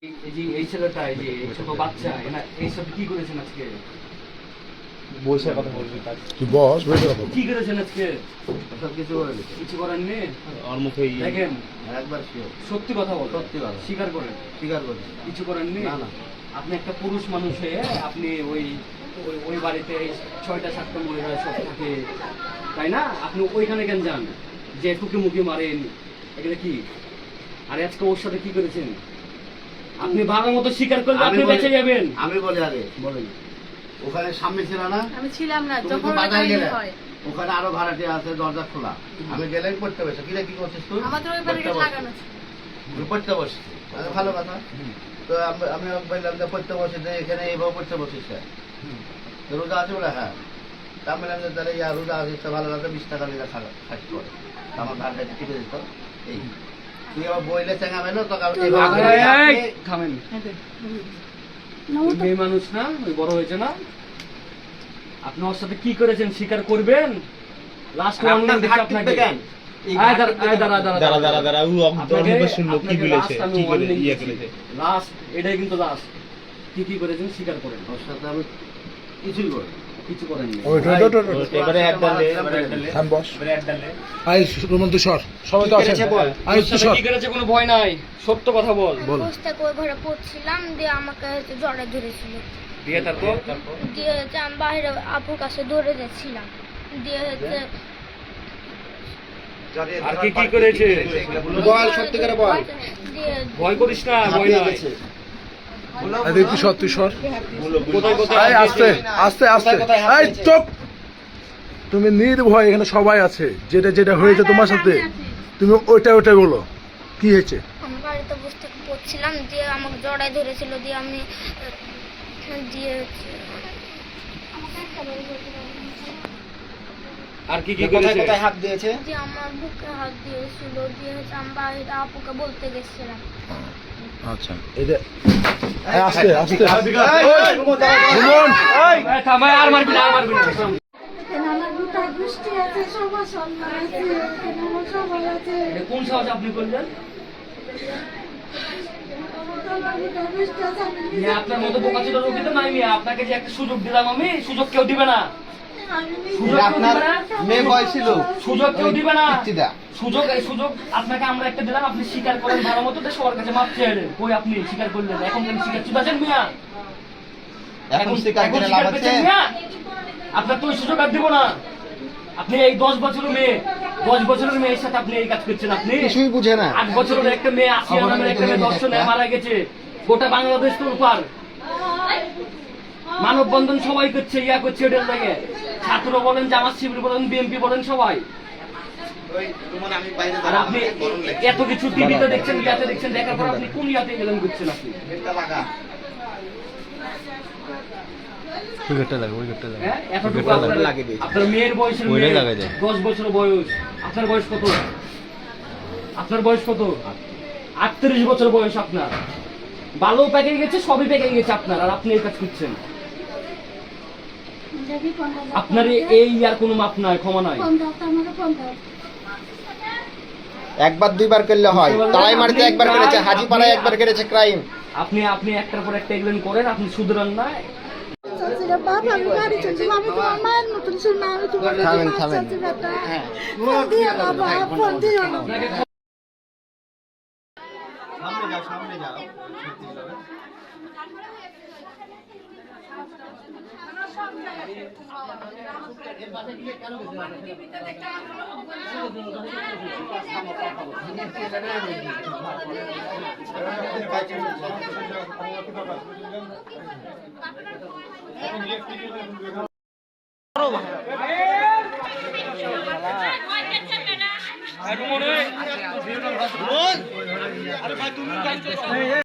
এই যে এই ছেলেটা, এই যে এই ছোট বাচ্চা, এরা এইসব কি করেছেন আজকে? বসে কথা বলবি তার তুই বস বসে কথা বল। কি করেছেন আজকে? সব কিছু করেনি। কিছু করেননি? আর মুখেই দেখেন, একবার শিওর। সত্যি কথা বল, সত্যি কথা। স্বীকার করেন স্বীকার করি। কিছু করেননি? না, না। আপনি একটা পুরুষ মানুষ হয়ে আপনি ওই ওই- ওই বাড়িতে 6টা 7টা মহিলা সব থাকে, তাই না? আপনি ওইখানে কেন যান যে টুকি মুখি মারেন? এগুলো কি? আর আজকে ওর সাথে কি করেছেন? আপনি ভালো মতো স্বীকার করলে আপনি বেঁচে যাবেন। আমি বলি আগে বলেন। ওখানে সামনে ছিল না, আমি ছিলাম না তুমি যখন তো বাজারে কাহিনী গেলে হয়। ওখানে আরো ভাড়াটি আছে, দরজা খোলা। আমি গেলেই পড়তে বসে, কিরে কি করছিস তুই? আমাদের ওই বাড়িটা লাগানো ছিল। তুই পড়তে বসছিস, ভালো কথা। তো আমি ওকে বললাম যে পড়তে বসে এখানে এইভাবে পড়তে বসিস কেন? তো রোজা আছে বলে হ্যাঁ। তা আমি বললাম যে তাহলে ইয়া রোজা আছে, তো ভালো কথা, 20 টাকা নিলে খাস করে। তো আমার ঘাটটা টিপে দিত। এই তুই আবার বইলে চেঙ্গা মেলো তো থামেন। ওই মেয়ে মানুষ না, ওই বড় হয়েছে না? আপনি ওর সাথে কি করেছেন স্বীকার করবেন? লাস্ট ওয়ার্নিং দিচ্ছি আপনাকে। দাঁড়া ও অন্তর্মুখ শুনলো কি বলেছে, কি করে ইয়ে করেছে। লাস্ট, এটাই কিন্তু লাস্ট। কি কি করেছেন স্বীকার করেন। ওর সাথে আমি কিছুই করি। কিছু করেননি। ওই এবারে এক ডালে থাম বস। এবারে এক ডালে আই রোমন্ত সর, সবাই তো আছে। আই ওর তুই সাথে সর। কি করেছে কোনো ভয় নাই, সত্য কথা বল। বল। বসে থেকে ওই ঘরে পড়ছিলাম, দিয়ে আমাকে হচ্ছে জড়ে ধরেছিল। দিয়ে তারপর দিয়ে হচ্ছে আমি বাইরে আপুর কাছে দৌড়ে যাচ্ছিলাম, দিয়ে হচ্ছে আর কি কি করেছে? বল, সত্যি করে বল। দিয়ে ভয় করিস না, ভয় নাই। আই তুই সর, তুই সর। কোথায় কোথায় আই আস্তে আস্তে আস্তে। আই চুপ। তুমি নির্ভয়, এখানে সবাই আছে। যেটা যেটা হয়েছে তোমার সাথে তুমি ওইটা বলো কি হয়েছে। আমি বাড়িতে বসে থেকে পড়ছিলাম, দিয়ে আমাকে জড়ায় ধরেছিল, দিয়ে আমি দিয়ে হচ্ছে আর কি কি করেছে? হাত দিয়েছে? দিয়ে আমার বুকে হাত দিয়েছিল, দিয়ে হচ্ছে আমি বাইরে আপুকে বলতে গেছিলাম। আচ্ছা এটা আস্তে আস্তে। সুমন, এই থাম, আর মারবি না, আর মারবি না। আমার দুটা গোষ্ঠী আছে, সবার সম্মান আছে, আমার সবার আছে। এটা কোন সাহসে আপনি করলেন? আমার দুটা গোষ্ঠী আছে, আমি মিয়া, আপনার মতো বোকাচোদা লোক কিন্তু নাই মিয়া। আপনাকে যে একটা সুযোগ দিলাম আমি, সুযোগ কেউ দিবে না। সুযোগ কেউ আপনার দিবে না। মেয়ে বয়স ছিল, সুযোগ কেউ দিবে না। পিচ্চিদা। এই সুযোগ আপনাকে আমরা একটা দিলাম, আপনি স্বীকার করেন ভালো মতো, তো সবার কাছে মাপ চেয়ে কই আপনি স্বীকার করলেন? এখন কেন স্বীকার চুদাছেন মিয়া? এখন স্বীকার করে লাভ আছে? পেয়েছেন মিয়া? আপনার তো ওই সুযোগ আর দিব না। আপনি এই 10 বছরের মেয়ে, 10 বছরের মেয়ের সাথে আপনি এই কাজ করছেন। আপনি কিছুই বুঝে না। 8 বছরের একটা মেয়ে, আসিয়া নামের একটা মেয়ে দর্শনে মারা গেছে। গোটা বাংলাদেশ তো উপর মানববন্ধন সবাই করছে, ইয়া করছে, এটার লাগে ছাত্র বলেন, জামাত শিবির বলেন, বিএনপি বলেন, সবাই। আর আপনি এত কিছু টিভিতে দেখছেন, ইয়াতে দেখছেন, দেখার পর আপনি কোন ইয়াতে গেলেন করছেন? আপনি হ্যাঁ, এতটুকু আপনার মেয়ের বয়সের মেয়ে, 10 বছর বয়স। আপনার বয়স কত? আপনার বয়স কত? 38 বছর বয়স আপনার। ভালো পেকে গেছে, সবই পেকে গেছে আপনার, আর আপনি এই কাজ করছেন। দেখি কোনটা আপনার এই আর কোনো মাপ নাই, ক্ষমা নাই। আমাকে কোনটা একবার দুইবার করলে হয়। তালাইমারিতে একবার করেছে, হাজীপাড়ায় একবার করেছে ক্রাইম। আপনি আপনি একটার পর একটা এগুলো করেন, আপনি শুধরান না। বাপ, আমি বাড়ি চলছি, আমি তোমার মায়ের মতন শুননা, আমি তোমার থামেন, মাছ থামেন। চাচ্ছি বেটা। ফোন দিও না বাপ, ফোন দিও না। সামনে যাও।